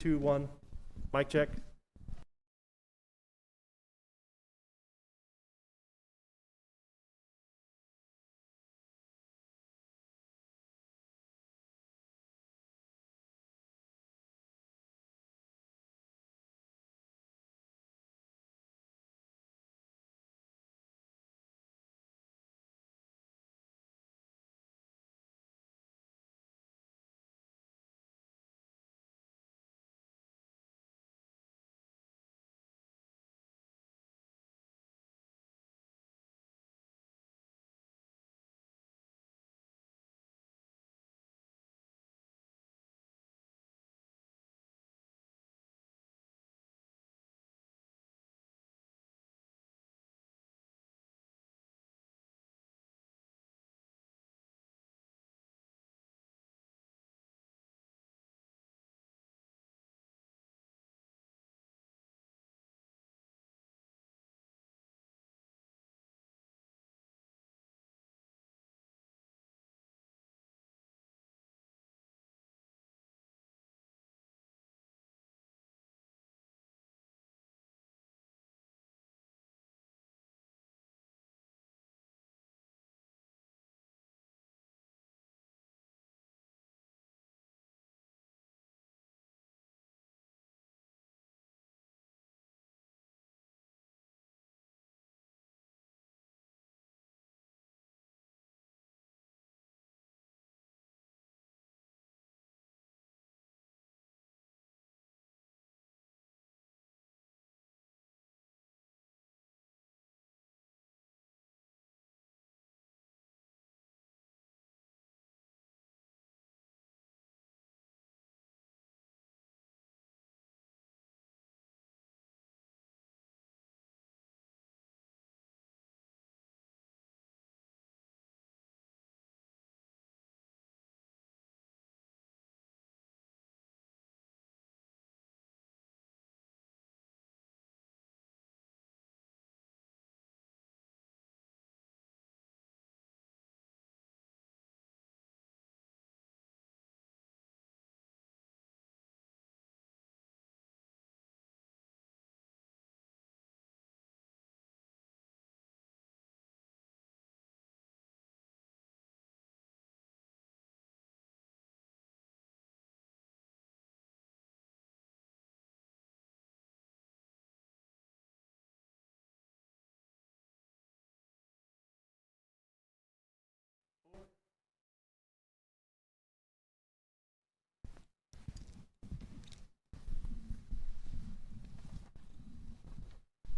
2, 1. Mic check.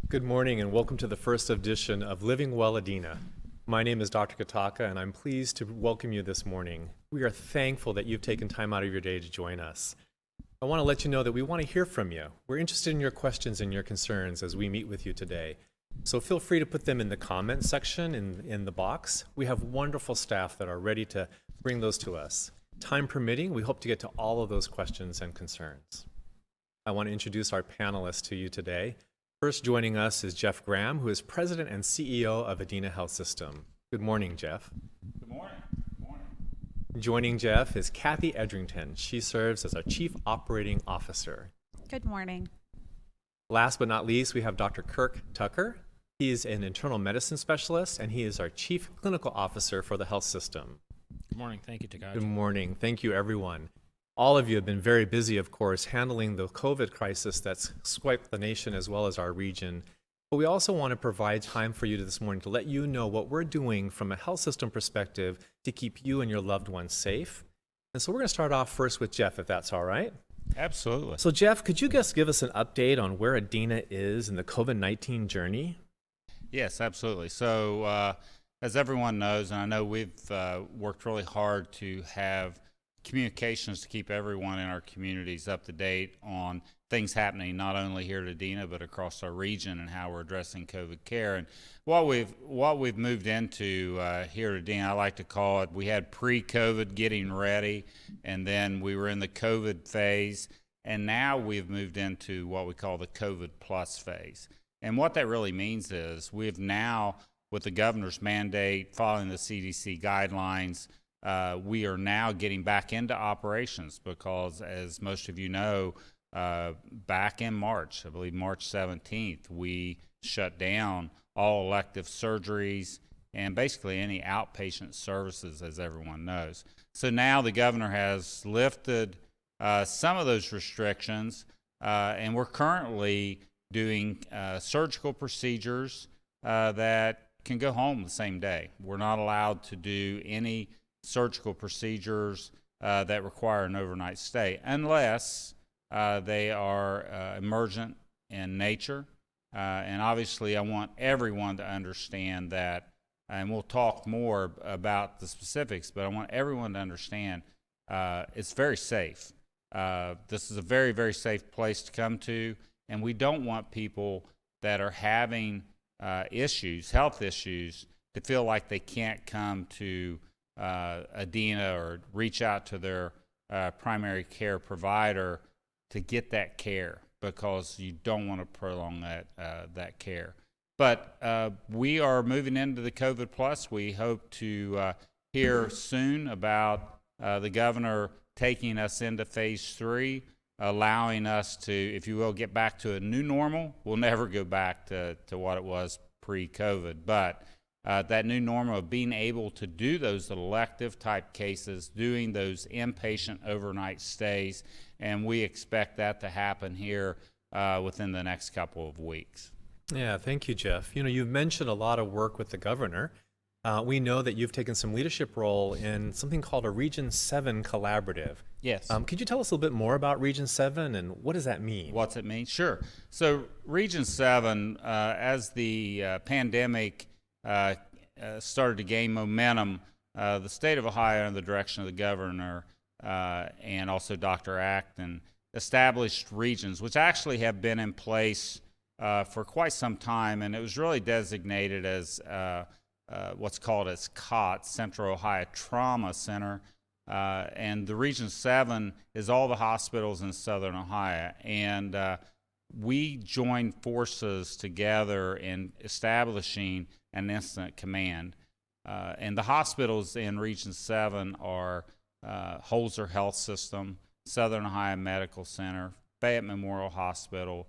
Good morning and welcome to the first edition of Living Well Adena. My name is Dr. Kataka and I'm pleased to welcome you this morning. We are thankful that you've taken time out of your day to join us. I want to let you know that we want to hear from you. We're interested in your questions and your concerns as we meet with you today. So feel free to put them in the comment section in the box. We have wonderful staff that are ready to bring those to us. Time permitting, we hope to get to all of those questions and concerns. I want to introduce our panelists to you today. First joining us is Jeff Graham, who is President and CEO of Adena Health System. Good morning, Jeff. Good morning. Good morning. Joining Jeff is Kathy Edrington. She serves as our Chief Operating Officer. Good morning. Last but not least, we have Dr. Kirk Tucker. He is an internal medicine specialist, and he is our Chief Clinical Officer for the health system. Good morning. Thank you, Takaji. Good morning. Thank you, everyone. All of you have been very busy, of course, handling the COVID crisis that's swept the nation as well as our region. But we also want to provide time for you this morning to let you know what we're doing from a health system perspective to keep you and your loved ones safe. And so we're going to start off first with Jeff, if that's all right. Absolutely. So Jeff, could you just give us an update on where Adena is in the COVID-19 journey? Yes, absolutely. So as everyone knows, and I know we've worked really hard to have communications to keep everyone in our communities up to date on things happening not only here at Adena but across our region and how we're addressing COVID care. And what we've moved into here at Adena, I like to call it, we had pre-COVID getting ready, and then we were in the COVID phase, and now we've moved into what we call the COVID plus phase. And what that really means is we've now, with the governor's mandate, following the CDC guidelines, we are now getting back into operations because, as most of you know, back in March, I believe March 17th, we shut down all elective surgeries and basically any outpatient services, as everyone knows. So now the governor has lifted some of those restrictions, and we're currently doing surgical procedures that can go home the same day. We're not allowed to do any surgical procedures that require an overnight stay unless they are emergent in nature. And obviously, I want everyone to understand that, and we'll talk more about the specifics, but I want everyone to understand it's very safe. This is a very, very safe place to come to, and we don't want people that are having issues, health issues, to feel like they can't come to Adena or reach out to their primary care provider to get that care, because you don't want to prolong that care. But we are moving into the COVID plus. We hope to hear soon about the governor taking us into phase 3, allowing us to, if you will, get back to a new normal. We'll never go back to what it was pre-COVID, but that new normal of being able to do those elective type cases, doing those inpatient overnight stays, and we expect that to happen here within the next couple of weeks. Yeah, thank you, Jeff. You know, you've mentioned a lot of work with the governor. We know that you've taken some leadership role in something called a Region 7 collaborative. Yes. Could you tell us a little bit more about Region 7 and what does that mean? What's it mean? Sure. So Region 7, as the pandemic started to gain momentum, the state of Ohio, under the direction of the governor and also Dr. Acton, established regions, which actually have been in place for quite some time, and it was really designated as what's called as COT, Central Ohio Trauma Center, and the Region 7 is all the hospitals in Southern Ohio, and we joined forces together in establishing an incident command. And the hospitals in Region 7 are Holzer Health System, Southern Ohio Medical Center, Fayette Memorial Hospital,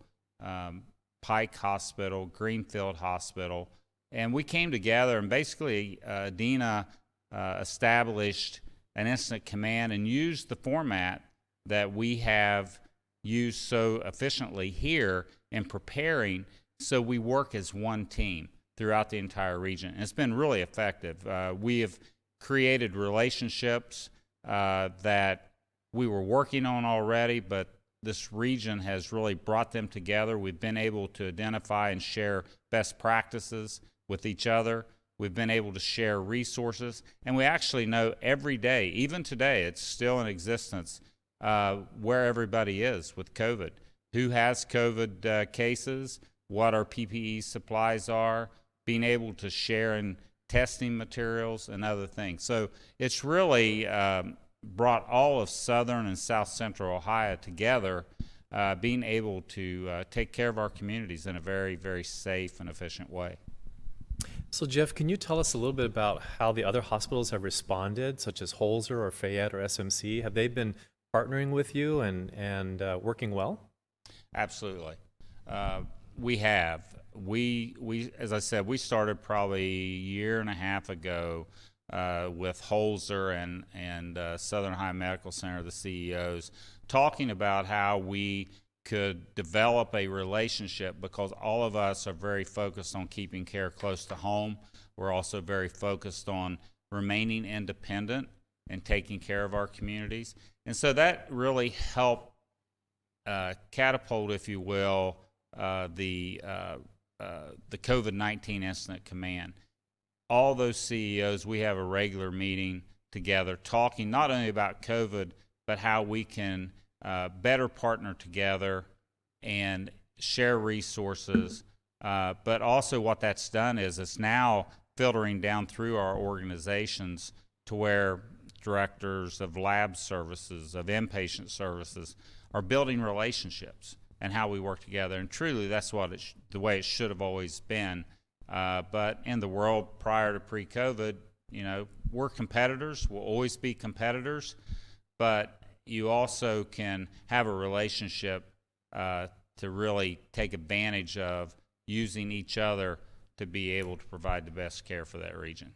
Pike Hospital, Greenfield Hospital. And we came together and basically Adena established an incident command and used the format that we have used so efficiently here in preparing, so we work as one team throughout the entire region. And it's been really effective. We have created relationships that we were working on already, but this region has really brought them together. We've been able to identify and share best practices with each other. We've been able to share resources, and we actually know every day, even today, it's still in existence, where everybody is with COVID, who has COVID cases, what our PPE supplies are, being able to share in testing materials and other things. So it's really brought all of Southern and South Central Ohio together, being able to take care of our communities in a very, very safe and efficient way. So Jeff, can you tell us a little bit about how the other hospitals have responded, such as Holzer or Fayette or SMC? Have they been partnering with you and working well? Absolutely. We have. We, as I said, we started probably a year and a half ago with Holzer and Southern Ohio Medical Center, the CEOs, talking about how we could develop a relationship, because all of us are very focused on keeping care close to home. We're also very focused on remaining independent and taking care of our communities. And so that really helped catapult, if you will, the COVID-19 Incident Command. All those CEOs, we have a regular meeting together talking not only about COVID, but how we can better partner together and share resources. But also what that's done is it's now filtering down through our organizations to where directors of lab services, of inpatient services, are building relationships and how we work together. And truly, that's what the way it should have always been. But in the world prior to pre-COVID, we're competitors. We'll always be competitors. But you also can have a relationship to really take advantage of using each other to be able to provide the best care for that region.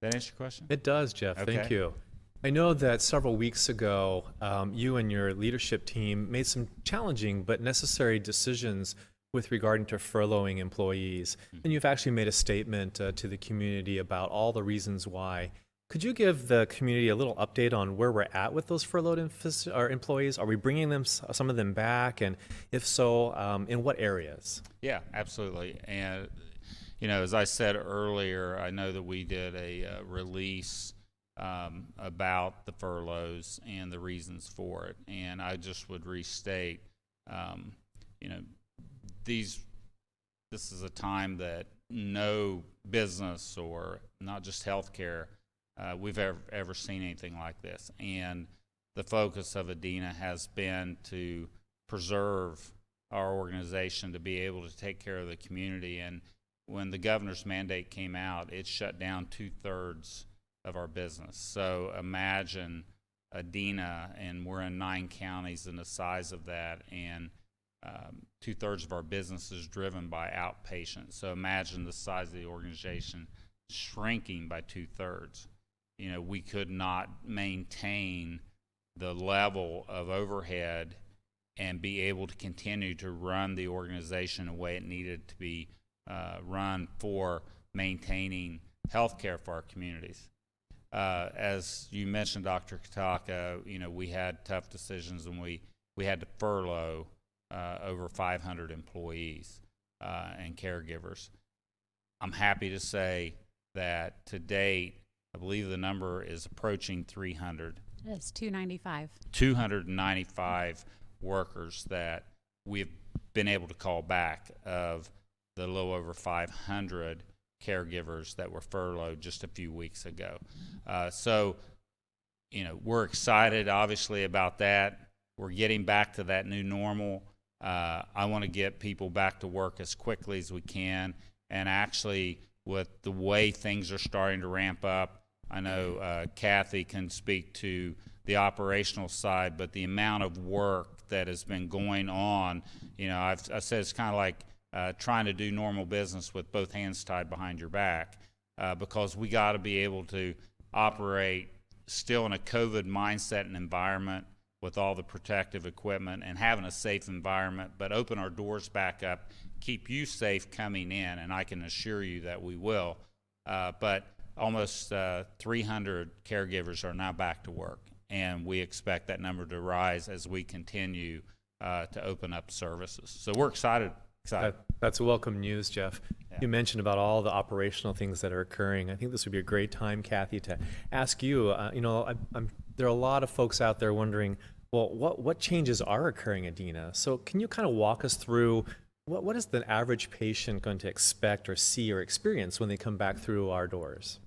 Does that answer your question? It does, Jeff. Thank Okay. you. I know that several weeks ago, you and your leadership team made some challenging but necessary decisions with regarding to furloughing employees. And you've actually made a statement to the community about all the reasons why. Could you give the community a little update on where we're at with those furloughed employees? Are we bringing them, some of them back? And if so, in what areas? Yeah, absolutely. And, you know, as I said earlier, I know that we did a release about the furloughs and the reasons for it. And I just would restate, you know, this is a time that no business or not just healthcare we've ever seen anything like this. And the focus of Adena has been to preserve our organization to be able to take care of the community. And when the governor's mandate came out, it shut down 2/3 of our business. So imagine Adena, and we're in 9 counties and the size of that, and 2/3 of our business is driven by outpatients. So imagine the size of the organization shrinking by 2/3. You know, we could not maintain the level of overhead and be able to continue to run the organization the way it needed to be run for maintaining health care for our communities. As you mentioned, Dr. Kataka, you know, we had tough decisions, and we had to furlough over 500 employees and caregivers. I'm happy to say that to date, I believe the number is approaching 300. It's 295. 295 workers that we've been able to call back of the little over 500 caregivers that were furloughed just a few weeks ago. So, you know, we're excited, obviously, about that. We're getting back to that new normal. I want to get people back to work as quickly as we can. And actually, with the way things are starting to ramp up, I know Kathy can speak to the operational side, but the amount of work that has been going on, you know, I said it's kind of like trying to do normal business with both hands tied behind your back, because we got to be able to operate still in a COVID mindset and environment with all the protective equipment and having a safe environment, but open our doors back up, keep you safe coming in, and I can assure you that we will. But almost 300 caregivers are now back to work, and we expect that number to rise as we continue to open up services. So we're excited. That's welcome news, Jeff. Yeah. You mentioned about all the operational things that are occurring. I think this would be a great time, Kathy, to ask you. You know, there are a lot of folks out there wondering, well, what changes are occurring at Adena? So can you kind of walk us through what is the average patient going to expect or see or experience when they come back through our doors?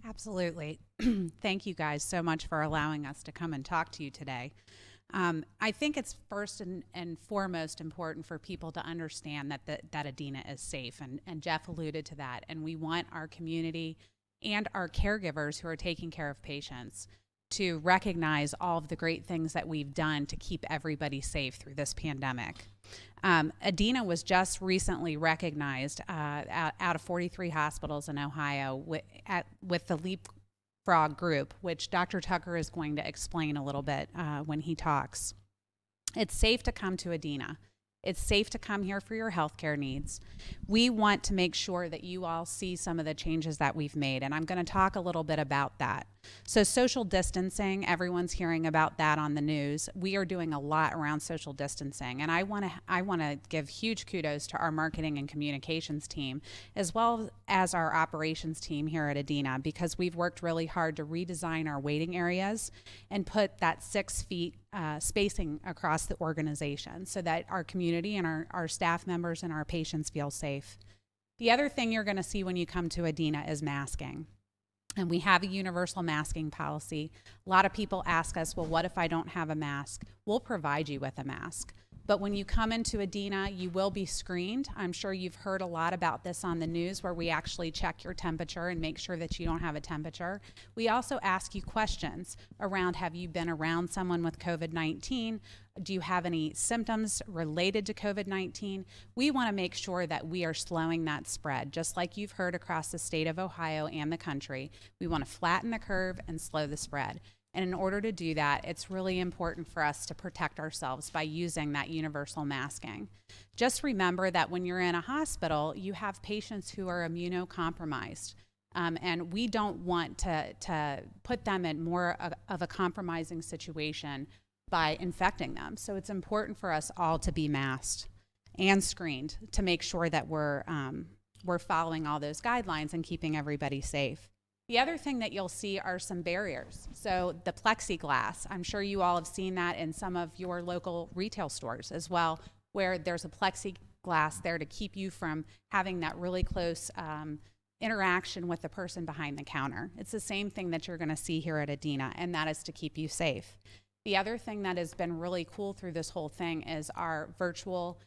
Absolutely. Thank you guys so much for allowing us to come and talk to you today. I think it's first and foremost important for people to understand that Adena is safe, and Jeff alluded to that. And we want our community and our caregivers who are taking care of patients to recognize all of the great things that we've done to keep everybody safe through this pandemic. Adena was just recently recognized out of 43 hospitals in Ohio with the Leapfrog group, which Dr. Tucker is going to explain a little bit when he talks. It's safe to come to Adena. It's safe to come here for your healthcare needs. We want to make sure that you all see some of the changes that we've made, and I'm going to talk a little bit about that. So social distancing, everyone's hearing about that on the news. We are doing a lot around social distancing, and I want to give huge kudos to our marketing and communications team, as well as our operations team here at Adena, because we've worked really hard to redesign our waiting areas and put that 6 feet spacing across the organization so that our community and our staff members and our patients feel safe. The other thing you're going to see when you come to Adena is masking. And we have a universal masking policy. A lot of people ask us, well, what if I don't have a mask? We'll provide you with a mask. But when you come into Adena, you will be screened. I'm sure you've heard a lot about this on the news, where we actually check your temperature and make sure that you don't have a temperature. We also ask you questions around, have you been around someone with COVID-19? Do you have any symptoms related to COVID-19? We want to make sure that we are slowing that spread, just like you've heard across the state of Ohio and the country. We want to flatten the curve and slow the spread. And in order to do that, it's really important for us to protect ourselves by using that universal masking. Just remember that when you're in a hospital, you have patients who are immunocompromised. And we don't want to put them in more of a compromising situation by infecting them. So it's important for us all to be masked and screened to make sure that we're following all those guidelines and keeping everybody safe. The other thing that you'll see are some barriers. So the plexiglass, I'm sure you all have seen that in some of your local retail stores as well, where there's a plexiglass there to keep you from having that really close interaction with the person behind the counter. It's the same thing that you're going to see here at Adena, and that is to keep you safe. The other thing that has been really cool through this whole thing is our virtual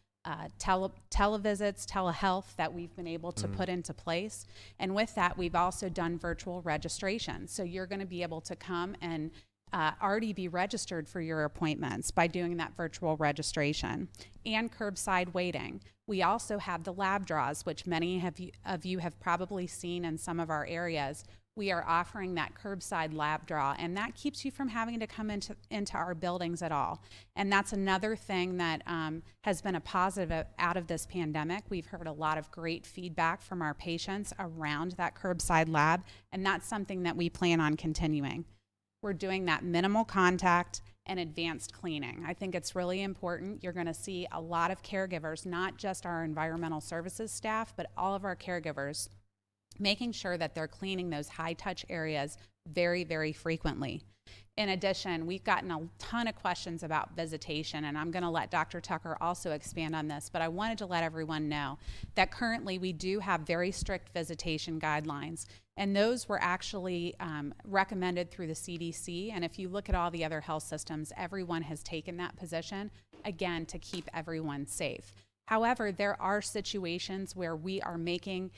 televisits, telehealth that we've been able to put into place. And with that, we've also done virtual registration. So you're going to be able to come and already be registered for your appointments by doing that virtual registration, and curbside waiting. We also have the lab draws, which many of you have probably seen in some of our areas. We are offering that curbside lab draw, and that keeps you from having to come into our buildings at all. And that's another thing that has been a positive out of this pandemic. We've heard a lot of great feedback from our patients around that curbside lab, and that's something that we plan on continuing. We're doing that minimal contact and advanced cleaning. I think it's really important. You're going to see a lot of caregivers, not just our environmental services staff, but all of our caregivers, making sure that they're cleaning those high-touch areas very, very frequently. In addition, we've gotten a ton of questions about visitation, and I'm going to let Dr. Tucker also expand on this, but I wanted to let everyone know that currently we do have very strict visitation guidelines, and those were actually recommended through the CDC, and if you look at all the other health systems, everyone has taken that position, again, to keep everyone safe. However, there are situations where we are making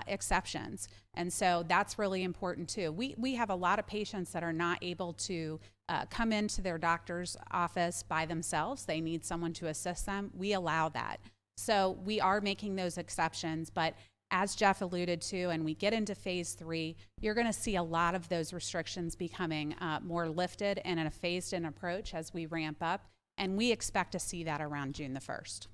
exceptions. And so that's really important too. We have a lot of patients that are not able to come into their doctor's office by themselves. They need someone to assist them. We allow that. So we are making those exceptions, but as Jeff alluded to, and we get into phase 3, you're going to see a lot of those restrictions becoming more lifted and in a phased-in approach as we ramp up. And we expect to see that around June the 1st.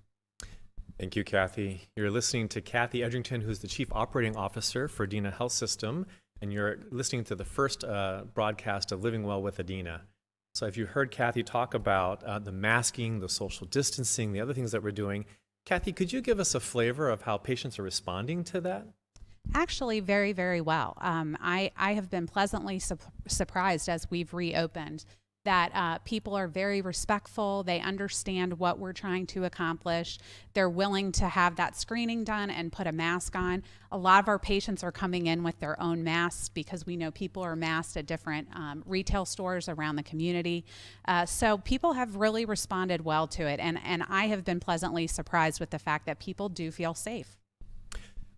Thank you, Kathy. You're listening to Kathy Edrington, who's the Chief Operating Officer for Adena Health System, and you're listening to the first broadcast of Living Well with Adena. So if you heard Kathy talk about the masking, the social distancing, the other things that we're doing, Kathy, could you give us a flavor of how patients are responding to that? Actually, very, very well. I have been pleasantly surprised as we've reopened that people are very respectful. They understand what we're trying to accomplish. They're willing to have that screening done and put a mask on. A lot of our patients are coming in with their own masks because we know people are masked at different retail stores around the community. So people have really responded well to it. And I have been pleasantly surprised with the fact that people do feel safe.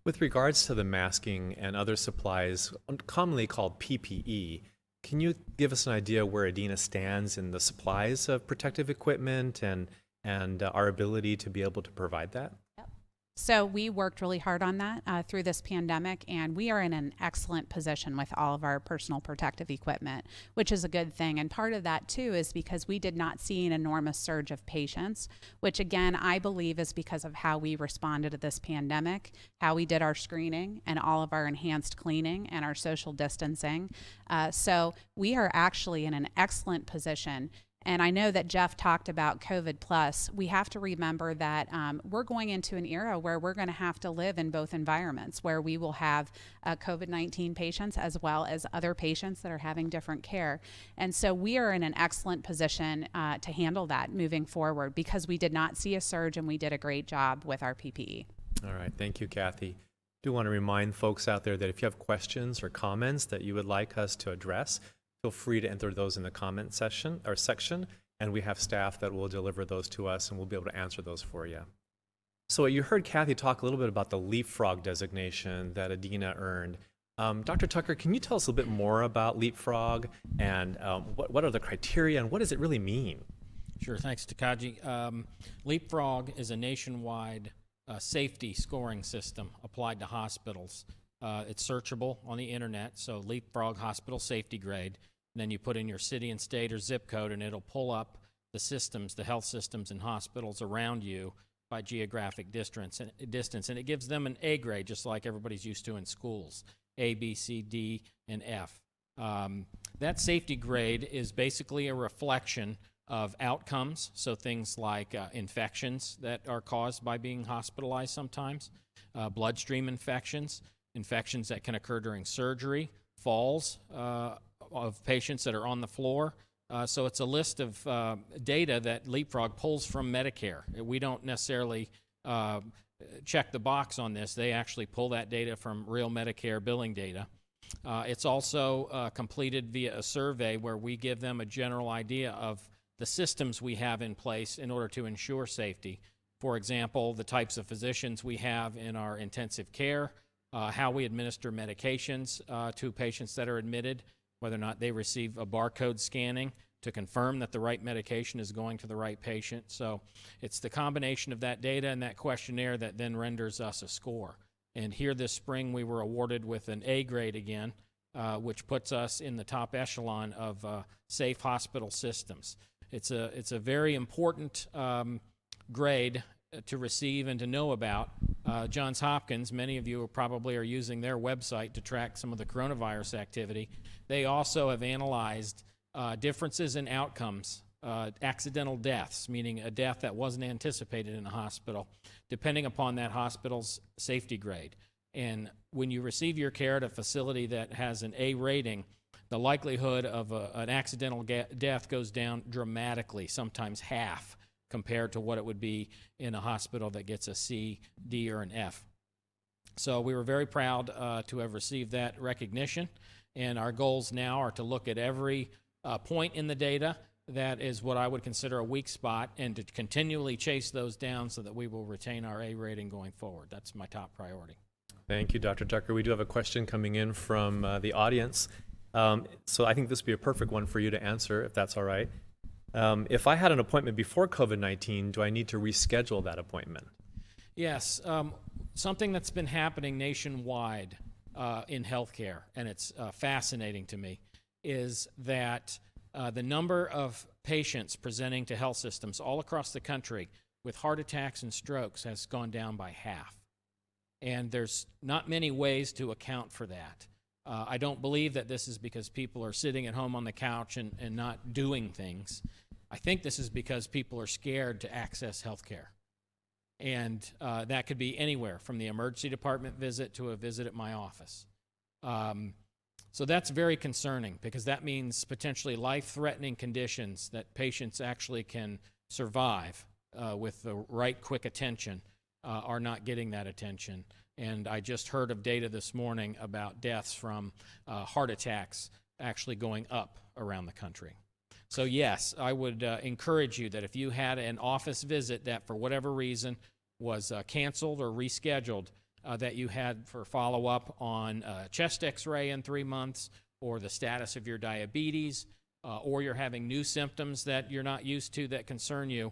With regards to the masking and other supplies, commonly called PPE, can you give us an idea where Adena stands in the supplies of protective equipment and our ability to be able to provide that? Yep. So we worked really hard on that through this pandemic, and we are in an excellent position with all of our personal protective equipment, which is a good thing. And part of that, too, is because we did not see an enormous surge of patients, which, again, I believe is because of how we responded to this pandemic, how we did our screening and all of our enhanced cleaning and our social distancing. So we are actually in an excellent position. And I know that Jeff talked about COVID plus. We have to remember that we're going into an era where we're going to have to live in both environments, where we will have COVID-19 patients as well as other patients that are having different care. And so we are in an excellent position to handle that moving forward because we did not see a surge and we did a great job with our PPE. All right. Thank you, Kathy. I do want to remind folks out there that if you have questions or comments that you would like us to address, feel free to enter those in the comment section. and we have staff that will deliver those to us, and we'll be able to answer those for you. So you heard Kathy talk a little bit about the Leapfrog designation that Adena earned. Dr. Tucker, can you tell us a little bit more about Leapfrog and what are the criteria and what does it really mean? Sure, thanks, Takaji. Leapfrog is a nationwide safety scoring system applied to hospitals. It's searchable on the internet, so Leapfrog Hospital Safety Grade. And then you put in your city and state or zip code, and it'll pull up the systems, the health systems and hospitals around you by geographic distance, and it gives them an A grade, just like everybody's used to in schools, A, B, C, D, and F. That safety grade is basically a reflection of outcomes, so things like infections that are caused by being hospitalized sometimes, bloodstream infections, infections that can occur during surgery, falls of patients that are on the floor. So it's a list of data that Leapfrog pulls from Medicare. We don't necessarily check the box on this. They actually pull that data from real Medicare billing data. It's also completed via a survey where we give them a general idea of the systems we have in place in order to ensure safety. For example, the types of physicians we have in our intensive care, how we administer medications to patients that are admitted, whether or not they receive a barcode scanning to confirm that the right medication is going to the right patient. So it's the combination of that data and that questionnaire that then renders us a score. And here this spring we were awarded with an A grade again, which puts us in the top echelon of safe hospital systems. It's a very important grade to receive and to know about. Johns Hopkins, many of you probably are using their website to track some of the coronavirus activity. They also have analyzed differences in outcomes, accidental deaths, meaning a death that wasn't anticipated in a hospital, depending upon that hospital's safety grade. And when you receive your care at a facility that has an A rating, the likelihood of an accidental death goes down dramatically, sometimes half, compared to what it would be in a hospital that gets a C, D, or an F. So we were very proud to have received that recognition, and our goals now are to look at every point in the data that is what I would consider a weak spot and to continually chase those down so that we will retain our A rating going forward. That's my top priority. Thank you, Dr. Tucker. We do have a question coming in from the audience. So I think this would be a perfect one for you to answer, if that's all right. If I had an appointment before COVID-19, do I need to reschedule that appointment? Yes. Something that's been happening nationwide in healthcare, and it's fascinating to me, is that the number of patients presenting to health systems all across the country with heart attacks and strokes has gone down by half. And there's not many ways to account for that. I don't believe that this is because people are sitting at home on the couch and not doing things. I think this is because people are scared to access health care. And that could be anywhere from the emergency department visit to a visit at my office. So that's very concerning because that means potentially life-threatening conditions that patients actually can survive with the right quick attention are not getting that attention. And I just heard of data this morning about deaths from heart attacks actually going up around the country. So yes, I would encourage you that if you had an office visit that for whatever reason was canceled or rescheduled, that you had for follow-up on chest x-ray in 3 months, or the status of your diabetes, or you're having new symptoms that you're not used to that concern you,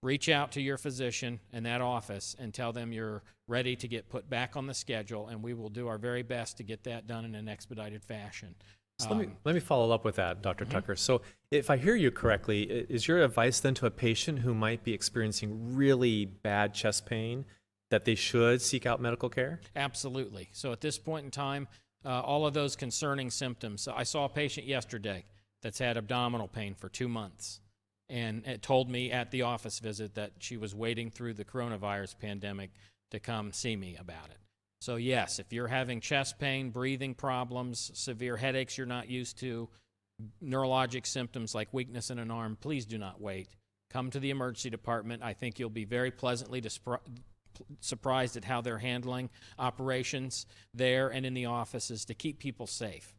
reach out to your physician in that office and tell them you're ready to get put back on the schedule, and we will do our very best to get that done in an expedited fashion. So let me follow up with that, Dr. Tucker. So if I hear you correctly, is your advice then to a patient who might be experiencing really bad chest pain that they should seek out medical care? Absolutely. So at this point in time, all of those concerning symptoms. So I saw a patient yesterday that's had abdominal pain for 2 months, and it told me at the office visit that she was waiting through the coronavirus pandemic to come see me about it. So yes, if you're having chest pain, breathing problems, severe headaches you're not used to, neurologic symptoms like weakness in an arm, please do not wait. Come to the emergency department. I think you'll be very pleasantly surprised at how they're handling operations there and in the offices to keep people safe.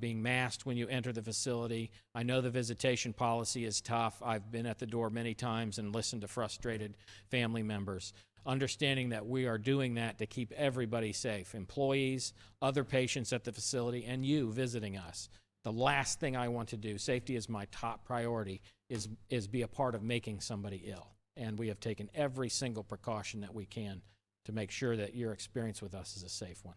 being masked when you enter the facility. I know the visitation policy is tough. I've been at the door many times and listened to frustrated family members. Understanding that we are doing that to keep everybody safe, employees, other patients at the facility, and you visiting us. The last thing I want to do, safety is my top priority, is be a part of making somebody ill. And we have taken every single precaution that we can to make sure that your experience with us is a safe one.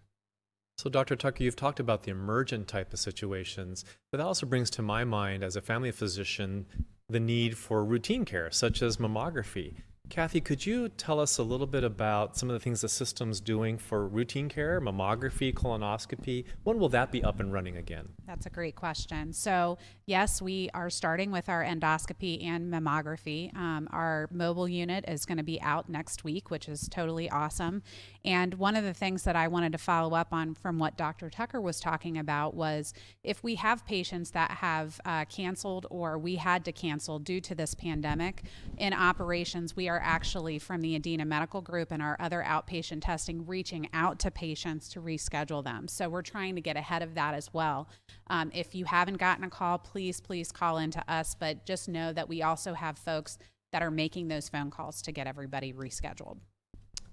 So, Dr. Tucker, you've talked about the emergent type of situations, but that also brings to my mind, as a family physician, the need for routine care, such as mammography. Kathy, could you tell us a little bit about some of the things the system's doing for routine care, mammography, colonoscopy? When will that be up and running again? That's a great question. So, yes, we are starting with our endoscopy and mammography. Our mobile unit is going to be out next week, which is totally awesome. And one of the things that I wanted to follow up on from what Dr. Tucker was talking about was if we have patients that have canceled or we had to cancel due to this pandemic, in operations, we are actually, from the Adena Medical Group and our other outpatient testing, reaching out to patients to reschedule them. So we're trying to get ahead of that as well. If you haven't gotten a call, please call into us, but just know that we also have folks that are making those phone calls to get everybody rescheduled.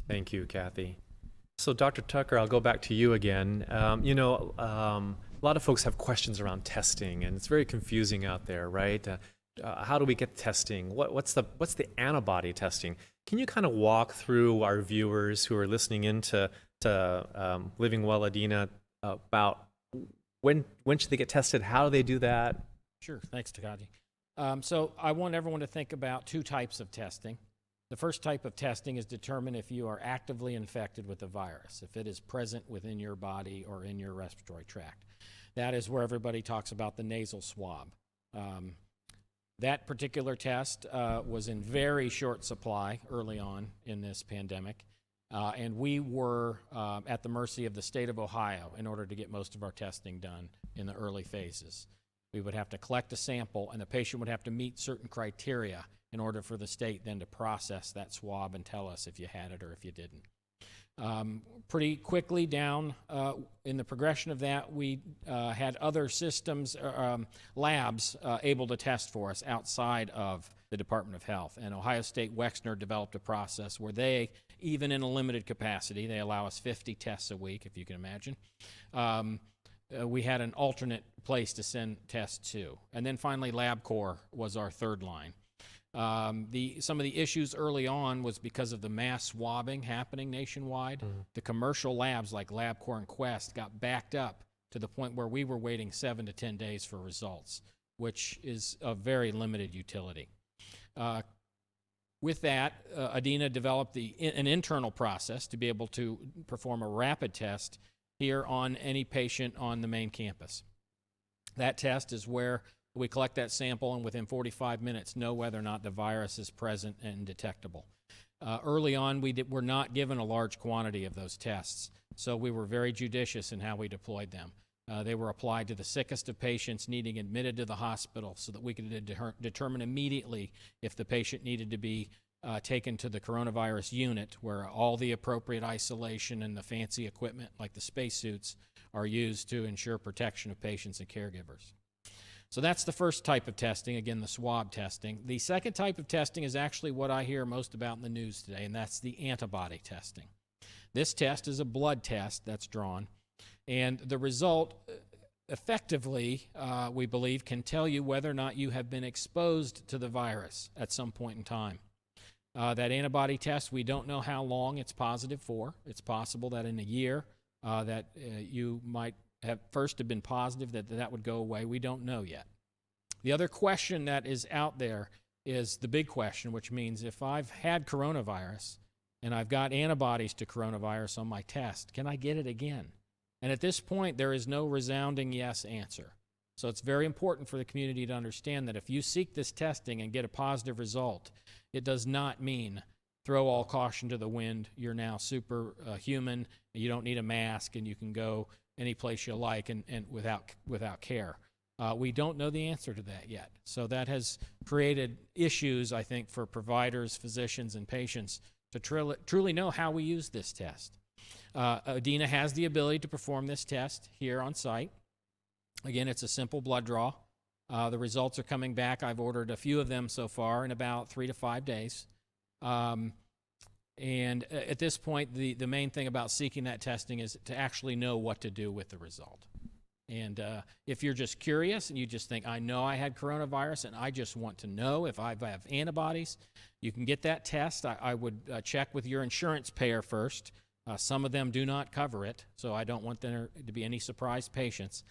Thank you, Kathy. So, Dr. Tucker, I'll go back to you again. A lot of folks have questions around testing, and it's very confusing out there, right? How do we get testing? What's the antibody testing? Can you kind of walk through our viewers who are listening in to Living Well Adena about when should they get tested? How do they do that? Sure, thanks, Takaji. So I want everyone to think about two types of testing. The first type of testing is determine if you are actively infected with the virus, if it is present within your body or in your respiratory tract. That is where everybody talks about the nasal swab. That particular test was in very short supply early on in this pandemic, and we were at the mercy of the state of Ohio in order to get most of our testing done in the early phases. We would have to collect a sample, and the patient would have to meet certain criteria in order for the state then to process that swab and tell us if you had it or if you didn't. Pretty quickly down in the progression of that, we had other systems, labs able to test for us outside of the Department of Health. And Ohio State Wexner developed a process where they, even in a limited capacity, they allow us 50 tests a week, if you can imagine. We had an alternate place to send tests to. And then finally, LabCorp was our third line. Some of the issues early on was because of the mass swabbing happening nationwide. The commercial labs like LabCorp and Quest got backed up to the point where we were waiting 7 to 10 days for results, which is of very limited utility. With that, Adena developed an internal process to be able to perform a rapid test here on any patient on the main campus. That test is where we collect that sample and within 45 minutes know whether or not the virus is present and detectable. Early on, we were not given a large quantity of those tests, so we were very judicious in how we deployed them. They were applied to the sickest of patients needing admitted to the hospital so that we could determine immediately if the patient needed to be taken to the coronavirus unit where all the appropriate isolation and the fancy equipment like the spacesuits are used to ensure protection of patients and caregivers. So that's the first type of testing, again, the swab testing. The second type of testing is actually what I hear most about in the news today, and that's the antibody testing. This test is a blood test that's drawn, and the result effectively, we believe, can tell you whether or not you have been exposed to the virus at some point in time. That antibody test, we don't know how long it's positive for. It's possible that in a year that you might have been positive, that would go away. We don't know yet. The other question that is out there is the big question, which means if I've had coronavirus and I've got antibodies to coronavirus on my test, can I get it again? And at this point, there is no resounding yes answer. So it's very important for the community to understand that if you seek this testing and get a positive result, it does not mean throw all caution to the wind. You're now superhuman. You don't need a mask, and you can go any place you like and without care. We don't know the answer to that yet. So that has created issues, I think, for providers, physicians, and patients to truly know how we use this test. Adena has the ability to perform this test here on site. Again, it's a simple blood draw. The results are coming back. I've ordered a few of them so far in about 3 to 5 days. And at this point, the main thing about seeking that testing is to actually know what to do with the result. And if you're just curious and you just think, I know I had coronavirus and I just want to know if I have antibodies, you can get that test. I would check with your insurance payer first. Some of them do not cover it, so I don't want there to be any surprised patients.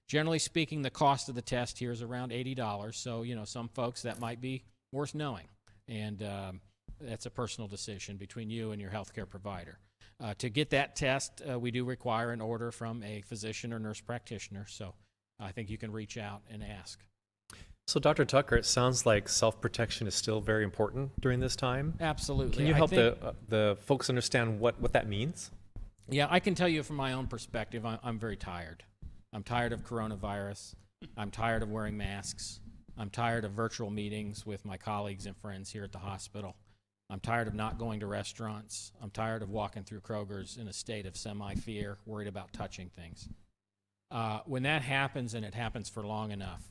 Generally speaking, the cost of the test here is around $80, so some folks that might be worth knowing, and that's a personal decision between you and your healthcare provider. To get that test, we do require an order from a physician or nurse practitioner, so I think you can reach out and ask. So, Dr. Tucker, it sounds like self-protection is still very important during this time. Absolutely. Can you help the folks understand what that means? Yeah, I can tell you from my own perspective, I'm very tired. I'm tired of coronavirus. I'm tired of wearing masks. I'm tired of virtual meetings with my colleagues and friends here at the hospital. I'm tired of not going to restaurants. I'm tired of walking through Kroger's in a state of semi-fear, worried about touching things. When that happens, and it happens for long enough,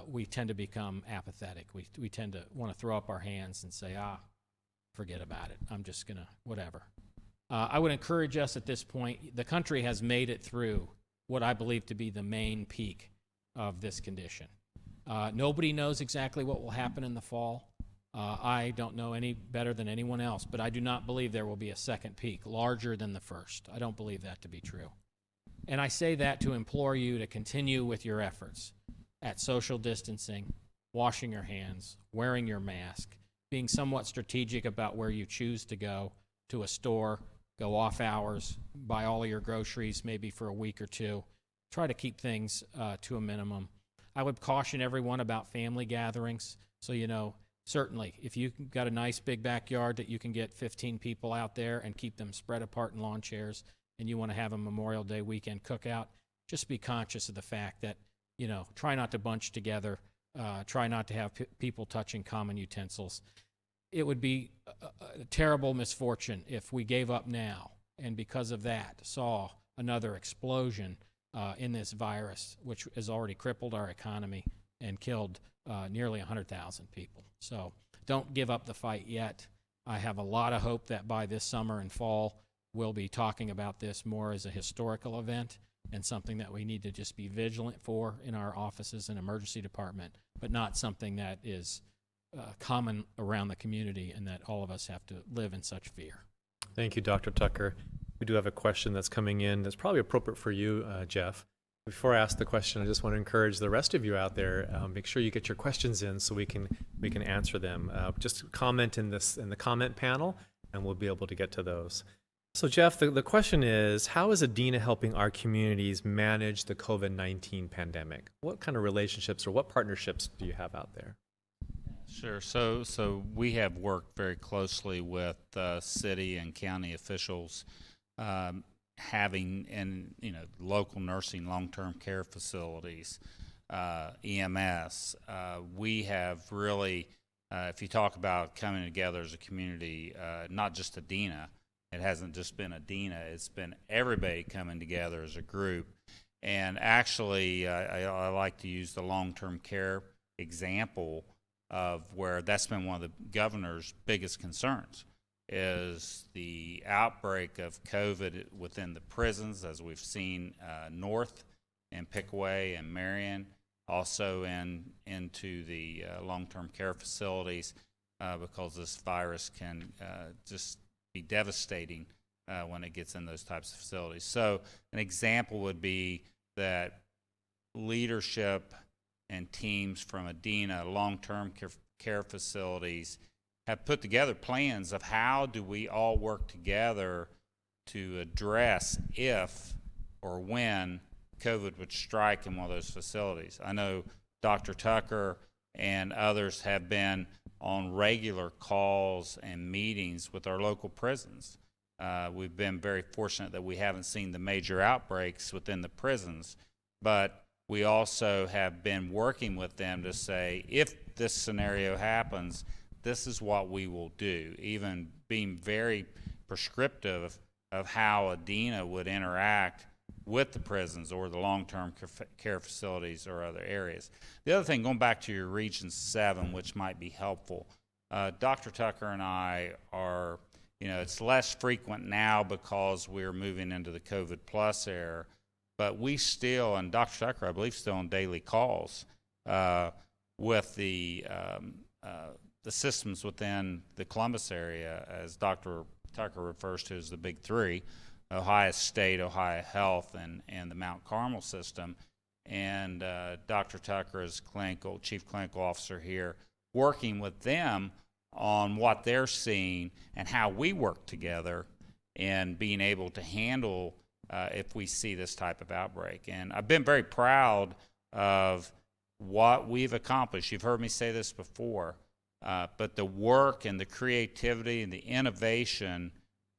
we tend to become apathetic. We tend to want to throw up our hands and say, forget about it. I'm just going to, whatever. I would encourage us at this point, the country has made it through what I believe to be the main peak of this condition. Nobody knows exactly what will happen in the fall. I don't know any better than anyone else, but I do not believe there will be a second peak larger than the first. I don't believe that to be true. And I say that to implore you to continue with your efforts at social distancing, washing your hands, wearing your mask, being somewhat strategic about where you choose to go to a store, go off hours, buy all of your groceries maybe for a week or two. Try to keep things to a minimum. I would caution everyone about family gatherings. So, certainly, if you've got a nice big backyard that you can get 15 people out there and keep them spread apart in lawn chairs, and you want to have a Memorial Day weekend cookout, just be conscious of the fact that, try not to bunch together, try not to have people touching common utensils. It would be a terrible misfortune if we gave up now, and because of that, saw another explosion in this virus, which has already crippled our economy and killed nearly 100,000 people. So don't give up the fight yet. I have a lot of hope that by this summer and fall, we'll be talking about this more as a historical event and something that we need to just be vigilant for in our offices and emergency department, but not something that is common around the community and that all of us have to live in such fear. Thank you, Dr. Tucker. We do have a question that's coming in that's probably appropriate for you, Jeff. Before I ask the question, I just want to encourage the rest of you out there, make sure you get your questions in so we can answer them. Just comment in the comment panel, and we'll be able to get to those. So, Jeff, the question is, how is Adena helping our communities manage the COVID-19 pandemic? What kind of relationships or what partnerships do you have out there? Sure. So we have worked very closely with city and county officials, having in local nursing, long-term care facilities, EMS. We have really, if you talk about coming together as a community, not just Adena. It hasn't just been Adena. It's been everybody coming together as a group. And actually, I like to use the long-term care example of where that's been one of the governor's biggest concerns, is the outbreak of COVID within the prisons, as we've seen north in Pickaway and Marion, also into the long-term care facilities, because this virus can just be devastating when it gets in those types of facilities. So an example would be that leadership and teams from Adena long-term care facilities have put together plans of how do we all work together to address if or when COVID would strike in one of those facilities. I know Dr. Tucker and others have been on regular calls and meetings with our local prisons. We've been very fortunate that we haven't seen the major outbreaks within the prisons, but we also have been working with them to say, if this scenario happens, this is what we will do, even being very prescriptive of how Adena would interact with the prisons or the long-term care facilities or other areas. The other thing, going back to your Region 7, which might be helpful, Dr. Tucker and I are, it's less frequent now because we're moving into the COVID plus era, but we still, and Dr. Tucker, I believe, still on daily calls with the systems within the Columbus area, as Dr. Tucker refers to as the big three: Ohio State, Ohio Health, and the Mount Carmel system. And Dr. Tucker is chief clinical officer here, working with them on what they're seeing and how we work together and being able to handle if we see this type of outbreak. And I've been very proud of what we've accomplished. You've heard me say this before, but the work and the creativity and the innovation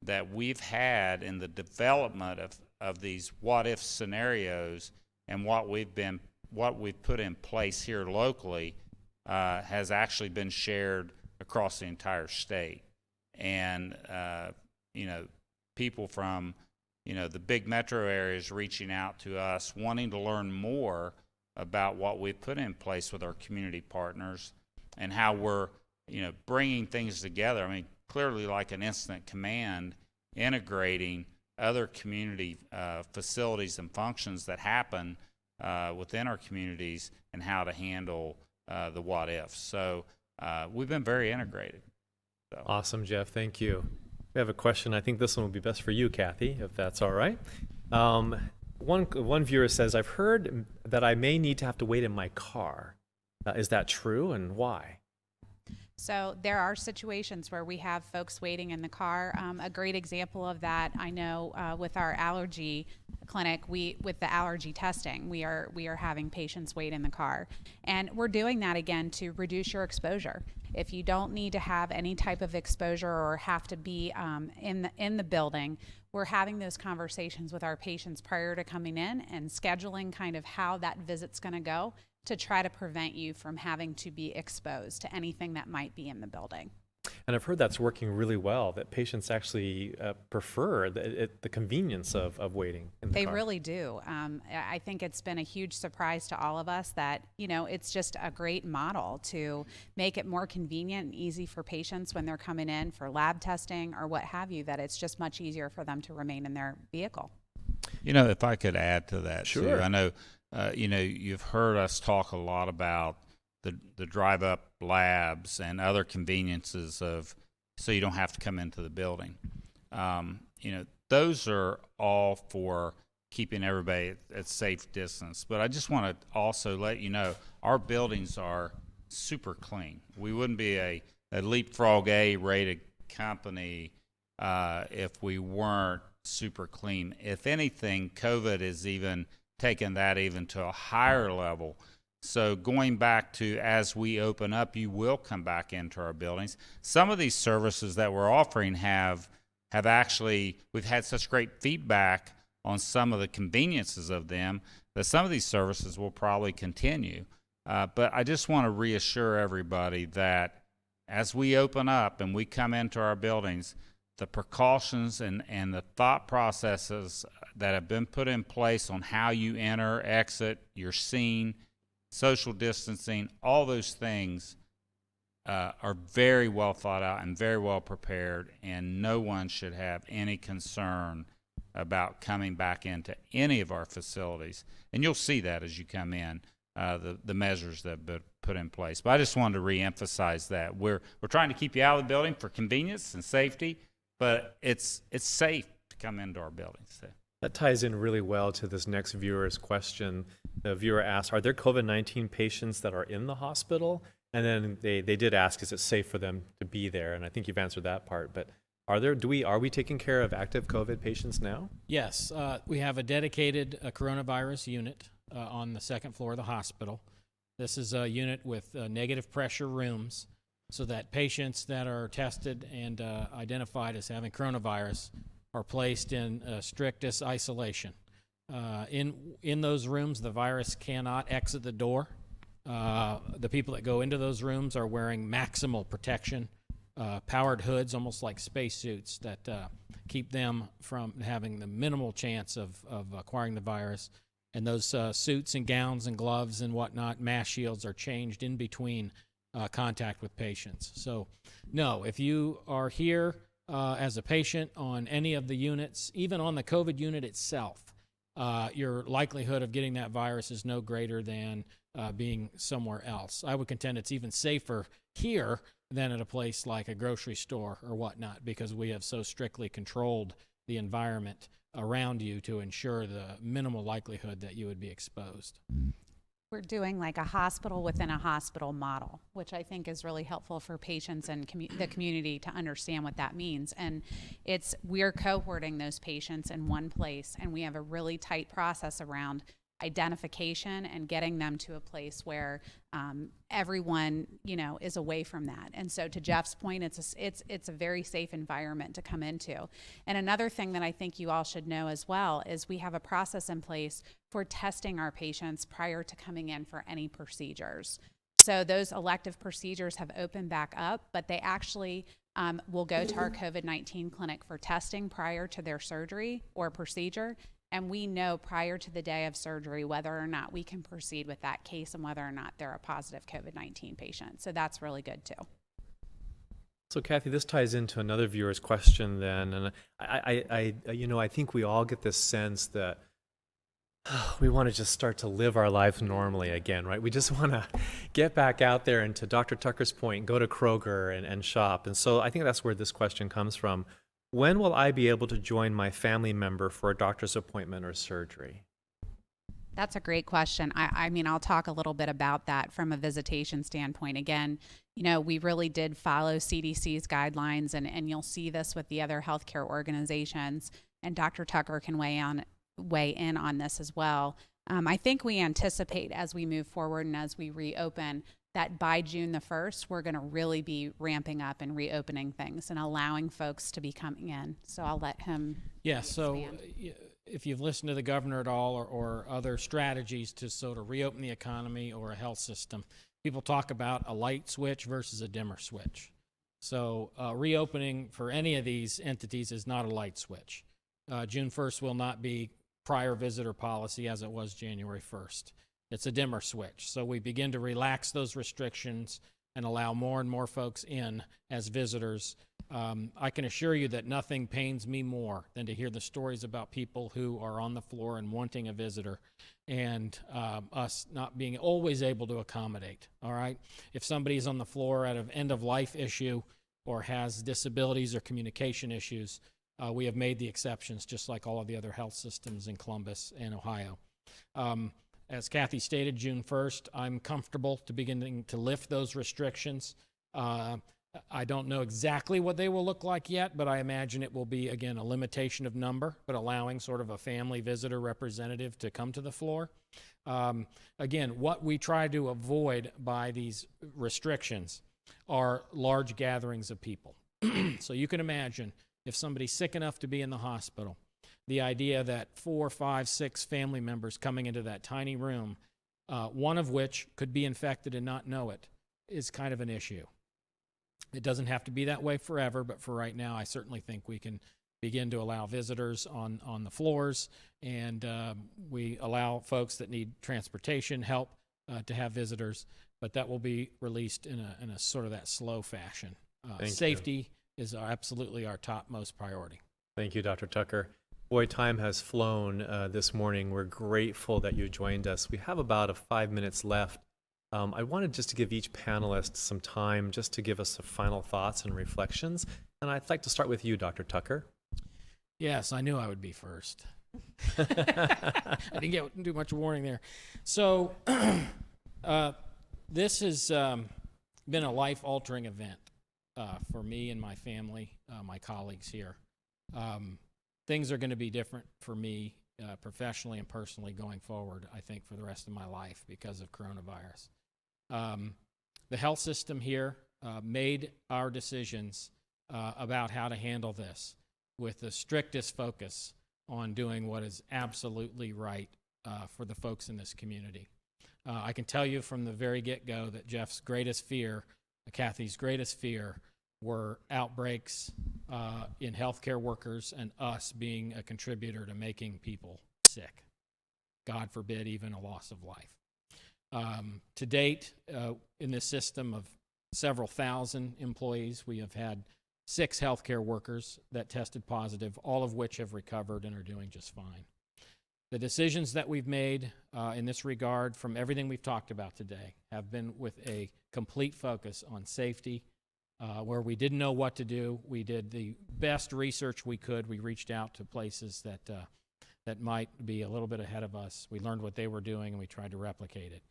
that we've had in the development of these what-if scenarios and what we've put in place here locally has actually been shared across the entire state. And people from the big metro areas reaching out to us, wanting to learn more about what we've put in place with our community partners and how we're bringing things together. I mean, clearly, like an incident command, integrating other community facilities and functions that happen within our communities and how to handle the what ifs. So we've been very integrated. So. Awesome, Jeff. Thank you. We have a question. I think this one will be best for you, Kathy, if that's all right. One viewer says, I've heard that I may need to have to wait in my car. Is that true, and why? So there are situations where we have folks waiting in the car. A great example of that, I know, with our allergy clinic, with the allergy testing, we are having patients wait in the car, and we're doing that again to reduce your exposure. If you don't need to have any type of exposure or have to be in the building, we're having those conversations with our patients prior to coming in and scheduling kind of how that visit's going to go, to try to prevent you from having to be exposed to anything that might be in the building. And I've heard that's working really well, that patients actually prefer the convenience of waiting in the car. They really do. I think it's been a huge surprise to all of us that, it's just a great model to make it more convenient and easy for patients when they're coming in for lab testing or what have you, that it's just much easier for them to remain in their vehicle. If I could add to that, sure. too. I know, you've heard us talk a lot about the drive-up labs and other conveniences so you don't have to come into the building. Those are all for keeping everybody at safe distance. But I just want to also let you know, our buildings are super clean. We wouldn't be a Leapfrog A rated company if we weren't super clean. If anything, COVID has even taken that even to a higher level. So going back to, as we open up, you will come back into our buildings. Some of these services that we're offering have actually, we've had such great feedback on some of the conveniences of them that some of these services will probably continue. But I just want to reassure everybody that as we open up and we come into our buildings, the precautions and the thought processes that have been put in place on how you enter, exit, your scene, social distancing, all those things are very well thought out and very well prepared, and no one should have any concern about coming back into any of our facilities. And you'll see that as you come in, the measures that have been put in place. But I just wanted to reemphasize that. We're trying to keep you out of the building for convenience and safety, but it's safe to come into our buildings. So. That ties in really well to this next viewer's question. The viewer asked, are there COVID-19 patients that are in the hospital? And then they did ask, is it safe for them to be there? And I think you've answered that part. But are we taking care of active COVID patients now? Yes, we have a dedicated coronavirus unit on the second floor of the hospital. This is a unit with negative pressure rooms so that patients that are tested and identified as having coronavirus are placed in strictest isolation. In those rooms, the virus cannot exit the door. The people that go into those rooms are wearing maximal protection powered hoods, almost like spacesuits, that keep them from having the minimal chance of acquiring the virus. And those suits and gowns and gloves and whatnot, mask shields, are changed in between contact with patients. So, no, if you are here as a patient on any of the units, even on the COVID unit itself, your likelihood of getting that virus is no greater than being somewhere else. I would contend it's even safer here than at a place like a grocery store or whatnot, because we have so strictly controlled the environment around you to ensure the minimal likelihood that you would be exposed. We're doing like a hospital within a hospital model, which I think is really helpful for patients and the community to understand what that means. And we're cohorting those patients in one place, and we have a really tight process around identification and getting them to a place where everyone, is away from that. And so, to Jeff's point, it's a very safe environment to come into. And another thing that I think you all should know as well is we have a process in place for testing our patients prior to coming in for any procedures. So those elective procedures have opened back up, but they actually will go to our COVID-19 clinic for testing prior to their surgery or procedure. And we know prior to the day of surgery whether or not we can proceed with that case and whether or not they're a positive COVID-19 patient. So that's really good too. So Kathy, this ties into another viewer's question then, and I think we all get this sense that we want to just start to live our lives normally again, right? We just want to get back out there and, to Dr. Tucker's point, go to Kroger and shop. And so I think that's where this question comes from. When will I be able to join my family member for a doctor's appointment or surgery? That's a great question. I mean, I'll talk a little bit about that from a visitation standpoint. Again, we really did follow CDC's guidelines, and you'll see this with the other healthcare organizations, and Dr. Tucker can weigh in on this as well. I think we anticipate, as we move forward and as we reopen, that by June the 1st, we're going to really be ramping up and reopening things and allowing folks to be coming in. So I'll let him expand. So if you've listened to the governor at all, or other strategies to sort of reopen the economy or a health system, people talk about a light switch versus a dimmer switch. So reopening for any of these entities is not a light switch. June 1st will not be prior visitor policy as it was January 1st. It's a dimmer switch. So we begin to relax those restrictions and allow more and more folks in as visitors. I can assure you that nothing pains me more than to hear the stories about people who are on the floor and wanting a visitor, and us not being always able to accommodate, all right? If somebody's on the floor at an end-of-life issue or has disabilities or communication issues, we have made the exceptions, just like all of the other health systems in Columbus and Ohio. As Kathy stated, June 1st, I'm comfortable to beginning to lift those restrictions. I don't know exactly what they will look like yet, but I imagine it will be, again, a limitation of number, but allowing sort of a family visitor representative to come to the floor. Again, what we try to avoid by these restrictions are large gatherings of people. So you can imagine if somebody's sick enough to be in the hospital, the idea that 4, 5, 6 family members coming into that tiny room, one of which could be infected and not know it, is kind of an issue. It doesn't have to be that way forever, but for right now, I certainly think we can begin to allow visitors on the floors, and we allow folks that need transportation help to have visitors, but that will be released in a sort of that slow fashion. Safety is absolutely our topmost priority. Thank you, Dr. Tucker. Boy, time has flown this morning. We're grateful that you joined us. We have about 5 minutes left. I wanted just to give each panelist some time just to give us some final thoughts and reflections. And I'd like to start with you, Dr. Tucker. Yes, I knew I would be first. I didn't get too much warning there. So this has been a life-altering event for me and my family, my colleagues here. Things are going to be different for me professionally and personally going forward, I think, for the rest of my life because of coronavirus. The health system here made our decisions about how to handle this with the strictest focus on doing what is absolutely right for the folks in this community. I can tell you from the very get-go that Jeff's greatest fear, Kathy's greatest fear, were outbreaks in healthcare workers and us being a contributor to making people sick. God forbid, even a loss of life. To date, in this system of several thousand employees, we have had 6 healthcare workers that tested positive, all of which have recovered and are doing just fine. The decisions that we've made in this regard, from everything we've talked about today, have been with a complete focus on safety. Where we didn't know what to do, we did the best research we could. We reached out to places that might be a little bit ahead of us. We learned what they were doing, and we tried to replicate it.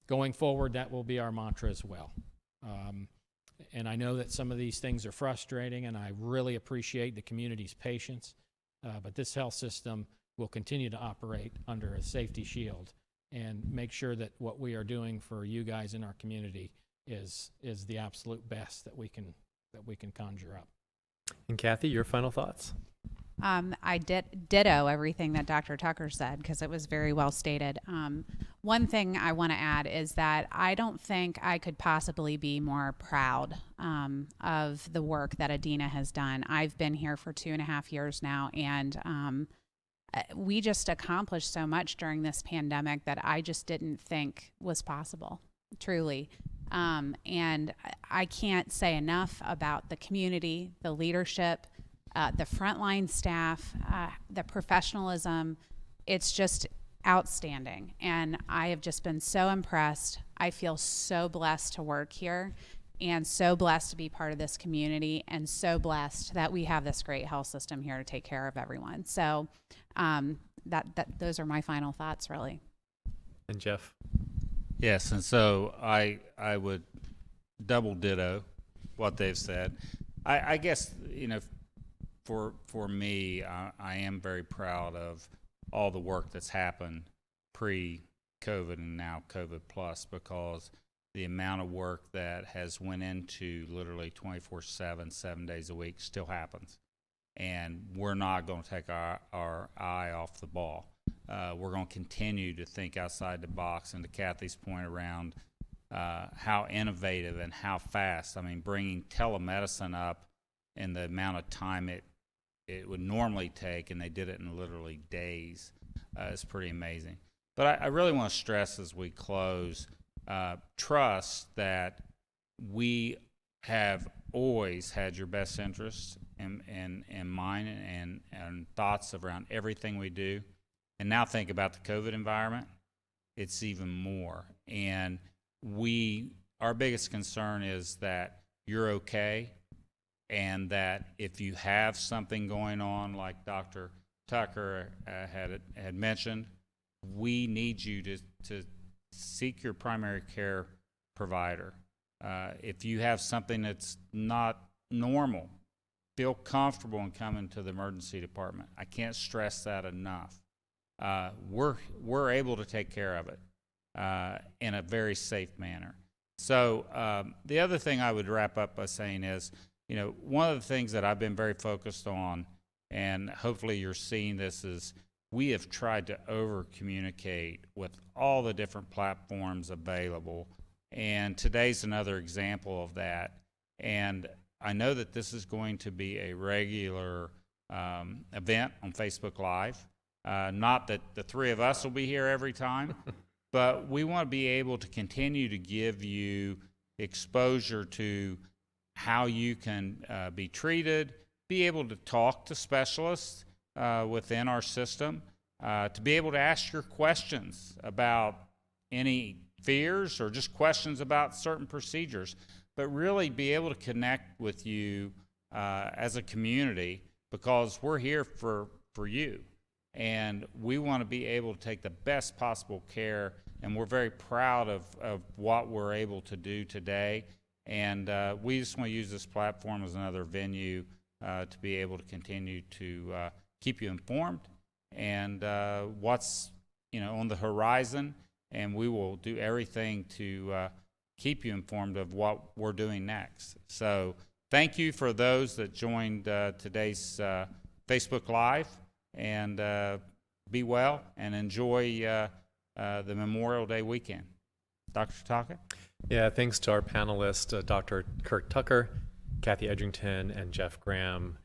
Going forward, that will be our mantra as well. And I know that some of these things are frustrating, and I really appreciate the community's patience, but this health system will continue to operate under a safety shield and make sure that what we are doing for you guys in our community is the absolute best that we can conjure up. And Kathy, your final thoughts? I ditto everything that Dr. Tucker said, because it was very well stated. One thing I want to add is that I don't think I could possibly be more proud of the work that Adena has done. I've been here for 2.5 years now, and we just accomplished so much during this pandemic that I just didn't think was possible, truly. And I can't say enough about the community, the leadership, the frontline staff, the professionalism. It's just outstanding. And I have just been so impressed. I feel so blessed to work here and so blessed to be part of this community and so blessed that we have this great health system here to take care of everyone. So those are my final thoughts, really. And Jeff? Yes, and so I would double ditto what they've said. I guess, for me, I am very proud of all the work that's happened pre-COVID and now COVID plus, because the amount of work that has went into literally 24/7, 7 days a week still happens. And we're not going to take our eye off the ball. We're going to continue to think outside the box. And to Kathy's point around how innovative and how fast, I mean, bringing telemedicine up in the amount of time it would normally take, and they did it in literally days, is pretty amazing. But I really want to stress as we close, trust that we have always had your best interests in mind and thoughts around everything we do. And now think about the COVID environment, it's even more. And our biggest concern is that you're okay, and that if you have something going on, like Dr. Tucker had mentioned, we need you to seek your primary care provider. If you have something that's not normal, feel comfortable in coming to the emergency department. I can't stress that enough. We're able to take care of it in a very safe manner. So the other thing I would wrap up by saying is, one of the things that I've been very focused on, and hopefully you're seeing this, is we have tried to over-communicate with all the different platforms available, and today's another example of that. And I know that this is going to be a regular event on Facebook Live. Not that the three of us will be here every time, but we want to be able to continue to give you exposure to how you can be treated, be able to talk to specialists within our system, to be able to ask your questions about any fears or just questions about certain procedures, but really be able to connect with you as a community, because we're here for you. And we want to be able to take the best possible care, and we're very proud of what we're able to do today. And we just want to use this platform as another venue to be able to continue to keep you informed and what's on the horizon. And we will do everything to keep you informed of what we're doing next. So thank you for those that joined today's Facebook Live. And be well and enjoy the Memorial Day weekend. Dr. Taka? Yeah, thanks to our panelists, Dr. Kirk Tucker, Kathy Edrington, and Jeff Graham.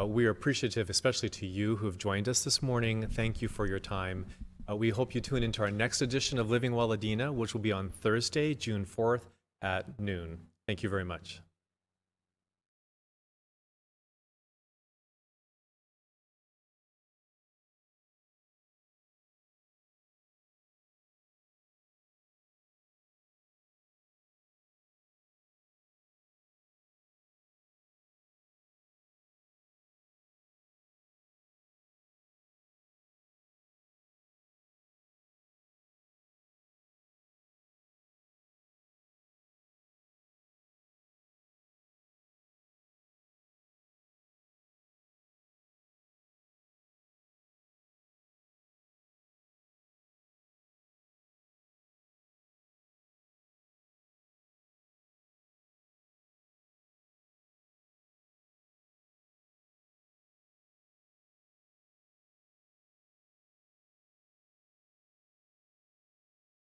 We are appreciative, especially to you who have joined us this morning. Thank you for your time. We hope you tune into our next edition of Living Well Adena, which will be on Thursday, June 4th at noon. Thank you very much.